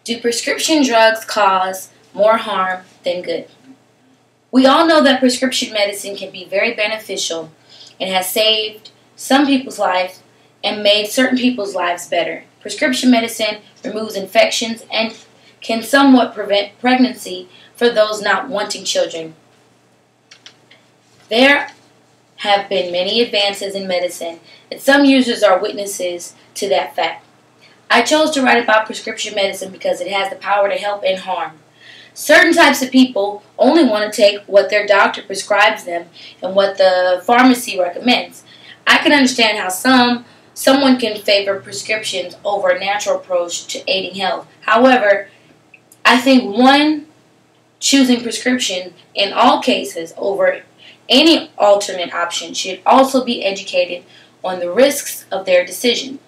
Do prescription drugs cause more harm than good? We all know that prescription medicine can be very beneficial and has saved some people's lives and made certain people's lives better. Prescription medicine removes infections and can somewhat prevent pregnancy for those not wanting children. There have been many advances in medicine, and some users are witnesses to that fact. I chose to write about prescription medicine because it has the power to help and harm. Certain types of people only want to take what their doctor prescribes them and what the pharmacy recommends. I can understand how someone can favor prescriptions over a natural approach to aiding health. However, I think one choosing prescription in all cases over any alternate option should also be educated on the risks of their decision.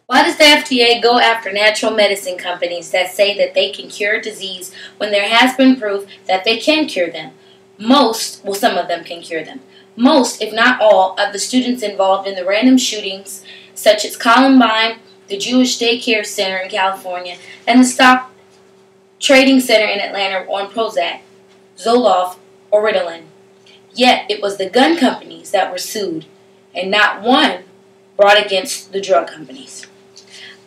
Why does the FDA go after natural medicine companies that say that they can cure disease when there has been proof that they can cure them? Some of them can cure them. Most, if not all, of the students involved in the random shootings, such as Columbine, the Jewish Daycare Center in California, and the Stock Trading Center in Atlanta on Prozac, Zoloft, or Ritalin. Yet it was the gun companies that were sued, and not one brought against the drug companies.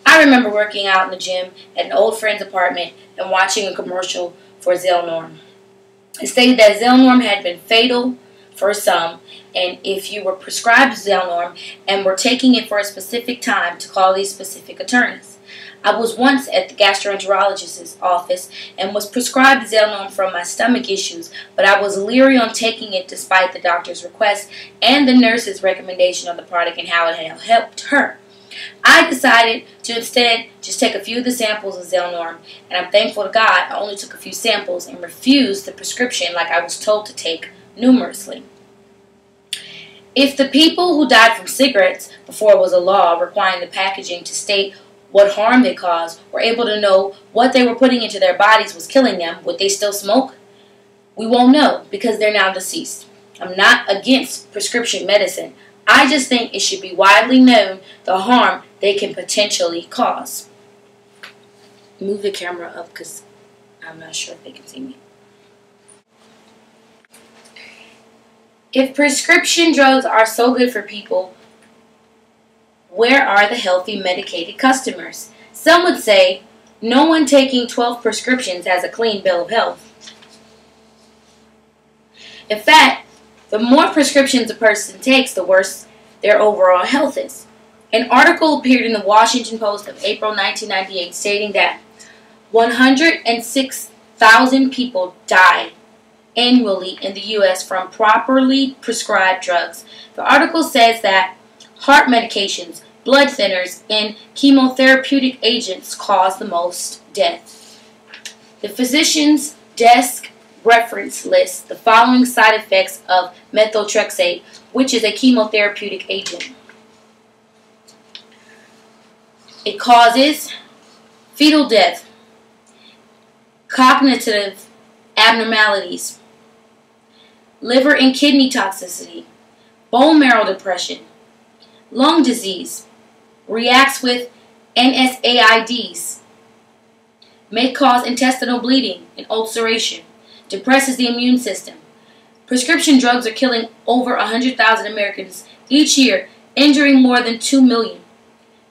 I remember working out in the gym at an old friend's apartment and watching a commercial for Zelnorm. It stated that Zelnorm had been fatal for some, and if you were prescribed Zelnorm and were taking it for a specific time, to call these specific attorneys. I was once at the gastroenterologist's office and was prescribed Zelnorm from my stomach issues, but I was leery on taking it despite the doctor's request and the nurse's recommendation on the product and how it had helped her. I decided to instead just take a few of the samples of Zelnorm, and I'm thankful to God I only took a few samples and refused the prescription like I was told to take numerously. If the people who died from cigarettes before it was a law requiring the packaging to state what harm they caused were able to know what they were putting into their bodies was killing them, would they still smoke? We won't know because they're now deceased. I'm not against prescription medicine. I just think it should be widely known the harm they can potentially cause. Move the camera up because I'm not sure if they can see me. If prescription drugs are so good for people, where are the healthy medicated customers? Some would say no one taking 12 prescriptions has a clean bill of health. In fact, the more prescriptions a person takes, the worse their overall health is. An article appeared in the Washington Post of April 1998 stating that 106,000 people die annually in the U.S. from properly prescribed drugs. The article says that heart medications, blood thinners, and chemotherapeutic agents cause the most death. The physician's desk reference lists the following side effects of methotrexate, which is a chemotherapeutic agent. It causes fetal death, cognitive abnormalities, liver and kidney toxicity, bone marrow depression, lung disease, reacts with NSAIDs, may cause intestinal bleeding and ulceration, depresses the immune system. Prescription drugs are killing over 100,000 Americans each year, injuring more than 2 million.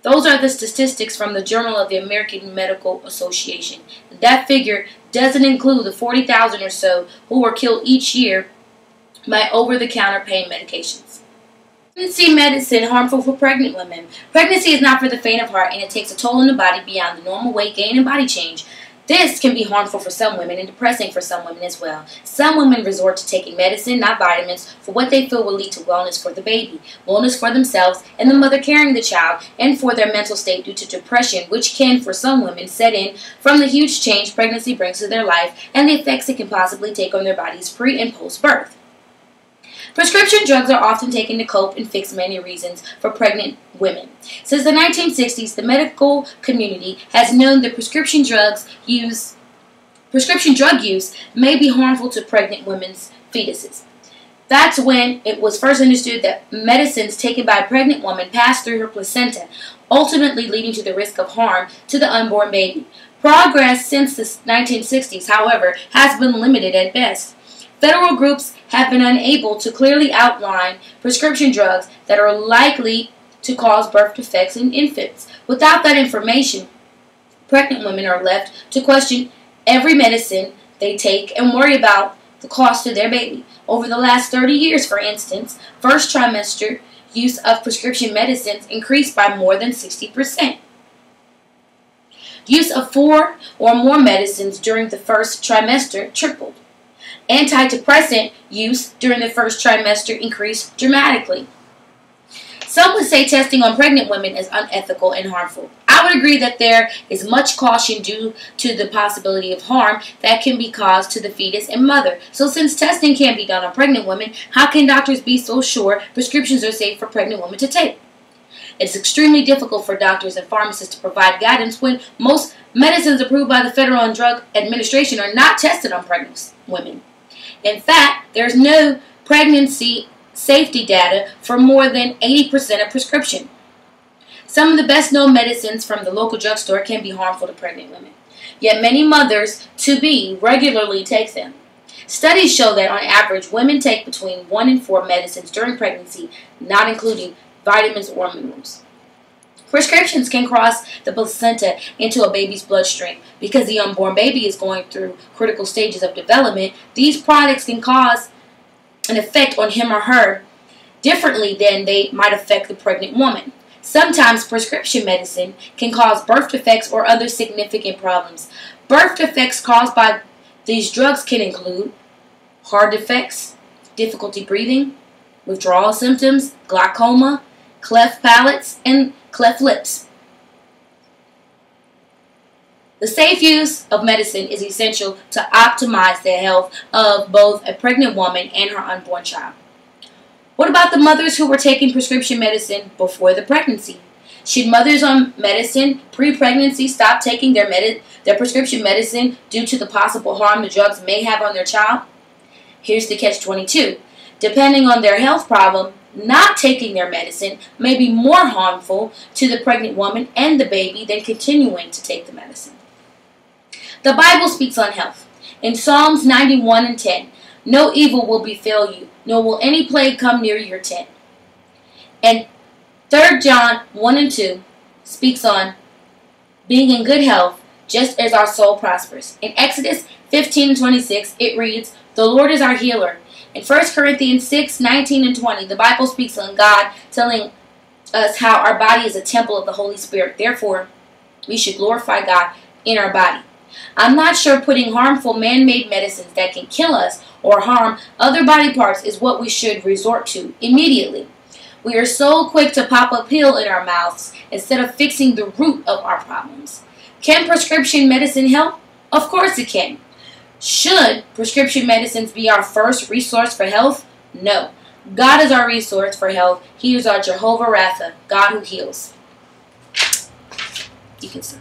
Those are the statistics from the Journal of the American Medical Association. That figure doesn't include the 40,000 or so who were killed each year by over-the-counter pain medications. Pregnancy medicine harmful for pregnant women. Pregnancy is not for the faint of heart, and it takes a toll on the body beyond the normal weight gain and body change. This can be harmful for some women and depressing for some women as well. Some women resort to taking medicine, not vitamins, for what they feel will lead to wellness for the baby, wellness for themselves and the mother carrying the child, and for their mental state due to depression, which can, for some women, set in from the huge change pregnancy brings to their life and the effects it can possibly take on their bodies pre- and post-birth. Prescription drugs are often taken to cope and fix many reasons for pregnant women. Since the 1960s, the medical community has known that prescription drug use may be harmful to pregnant women's fetuses. That's when it was first understood that medicines taken by a pregnant woman pass through her placenta, ultimately leading to the risk of harm to the unborn baby. Progress since the 1960s, however, has been limited at best. Federal groups have been unable to clearly outline prescription drugs that are likely to cause birth defects in infants. Without that information, pregnant women are left to question every medicine they take and worry about the cost to their baby. Over the last 30 years, for instance, first trimester use of prescription medicines increased by more than 60%. Use of 4 or more medicines during the first trimester tripled. Antidepressant use during the first trimester increased dramatically. Some would say testing on pregnant women is unethical and harmful. I would agree that there is much caution due to the possibility of harm that can be caused to the fetus and mother. So since testing can't be done on pregnant women, how can doctors be so sure prescriptions are safe for pregnant women to take? It's extremely difficult for doctors and pharmacists to provide guidance when most medicines approved by the Federal Drug Administration are not tested on pregnant women. In fact, there's no pregnancy safety data for more than 80% of prescription. Some of the best-known medicines from the local drugstore can be harmful to pregnant women, yet many mothers-to-be regularly take them. Studies show that on average, women take between 1 and 4 medicines during pregnancy, not including vitamins or minerals. Prescriptions can cross the placenta into a baby's bloodstream. Because the unborn baby is going through critical stages of development, these products can cause an effect on him or her differently than they might affect the pregnant woman. Sometimes prescription medicine can cause birth defects or other significant problems. Birth defects caused by these drugs can include heart defects, difficulty breathing, withdrawal symptoms, glaucoma, cleft palates, and cleft lips. The safe use of medicine is essential to optimize the health of both a pregnant woman and her unborn child. What about the mothers who were taking prescription medicine before the pregnancy? Should mothers on medicine pre-pregnancy stop taking their prescription medicine due to the possible harm the drugs may have on their child? Here's the catch-22. Depending on their health problem, not taking their medicine may be more harmful to the pregnant woman and the baby than continuing to take the medicine. The Bible speaks on health. In Psalms 91:10, no evil will befall you, nor will any plague come near your tent. And 3 John 1:2 speaks on being in good health, just as our soul prospers. In Exodus 15:26, it reads, "The Lord is our healer." In 1 Corinthians 6:19 and 20, the Bible speaks on God telling us how our body is a temple of the Holy Spirit. Therefore, we should glorify God in our body. I'm not sure putting harmful man-made medicines that can kill us or harm other body parts is what we should resort to immediately. We are so quick to pop a pill in our mouths instead of fixing the root of our problems. Can prescription medicine help? Of course it can. Should prescription medicines be our first resource for health? No. God is our resource for health. He is our Jehovah Rapha, God who heals. You can stop.